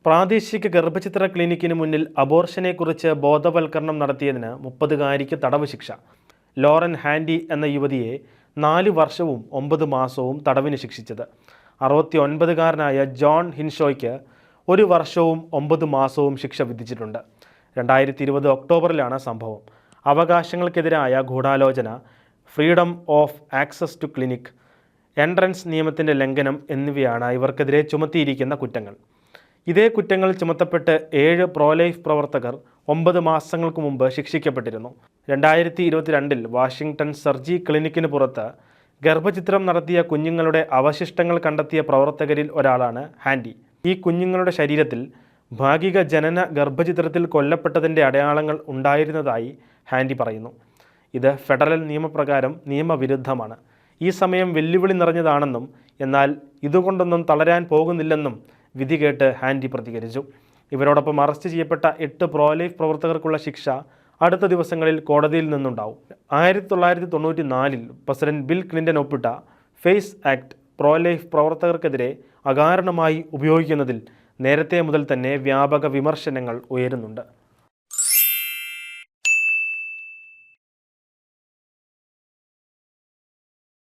പ്രാദേശിക ഗർഭചിത്ര ക്ലിനിക്കിന് മുന്നിൽ അബോർഷനെക്കുറിച്ച് ബോധവൽക്കരണം നടത്തിയതിന് 30-കാരിക്ക് തടവ് ശിക്ഷ. ലോറൻ ഹാൻഡി എന്ന യുവതിയെ 4 വർഷവും 9 മാസവും തടവിന് ശിക്ഷിച്ചത്. 69-കാരനായ ജോൺ ഹിൻഷോയ്ക്ക് 1 വർഷവും 9 മാസവും ശിക്ഷ വിധിച്ചിട്ടുണ്ട്. 2020 ഒക്ടോബറിലാണ് സംഭവം. അവകാശങ്ങൾക്കെതിരായ ഗൂഢാലോചന, freedom of access to clinic, entrance നിയമത്തിൻ്റെ ലംഘനം എന്നിവയാണ് ഇവർക്കെതിരെ ചുമത്തിയിരിക്കുന്ന കുറ്റങ്ങൾ. ഇതേ കുറ്റങ്ങൾ ചുമത്തപ്പെട്ട് 7 പ്രോലൈഫ് പ്രവർത്തകർ 9 മാസങ്ങൾക്ക് മുമ്പ് ശിക്ഷിക്കപ്പെട്ടിരുന്നു. 2022 വാഷിംഗ്ടൺ സർജി ക്ലിനിക്കിന് പുറത്ത് ഗർഭചിത്രം നടത്തിയ കുഞ്ഞുങ്ങളുടെ അവശിഷ്ടങ്ങൾ കണ്ടെത്തിയ പ്രവർത്തകരിൽ ഒരാളാണ് ഹാൻഡി. ഈ കുഞ്ഞുങ്ങളുടെ ശരീരത്തിൽ ഭാഗിക ജനന ഗർഭചിത്രത്തിൽ കൊല്ലപ്പെട്ടതിൻ്റെ അടയാളങ്ങൾ ഉണ്ടായിരുന്നതായി ഹാൻഡി പറയുന്നു. ഇത് ഫെഡറൽ നിയമപ്രകാരം നിയമവിരുദ്ധമാണ്. ഈ സമയം വെല്ലുവിളി നിറഞ്ഞതാണെന്നും എന്നാൽ ഇതുകൊണ്ടൊന്നും തളരാൻ പോകുന്നില്ലെന്നും വിധി കേട്ട് ഹാൻഡി പ്രതികരിച്ചു. ഇവരോടൊപ്പം അറസ്റ്റ് ചെയ്യപ്പെട്ട 8 പ്രോലൈഫ് പ്രവർത്തകർക്കുള്ള ശിക്ഷ അടുത്ത ദിവസങ്ങളിൽ കോടതിയിൽ നിന്നുണ്ടാവും. 1994 പ്രസിഡന്റ് ബിൽ ക്ലിൻ്റൺ ഒപ്പിട്ട ഫേസ് ആക്ട് പ്രോലൈഫ് പ്രവർത്തകർക്കെതിരെ അകാരണമായി ഉപയോഗിക്കുന്നതിൽ നേരത്തെ മുതൽ തന്നെ വ്യാപക വിമർശനങ്ങൾ ഉയരുന്നുണ്ട്.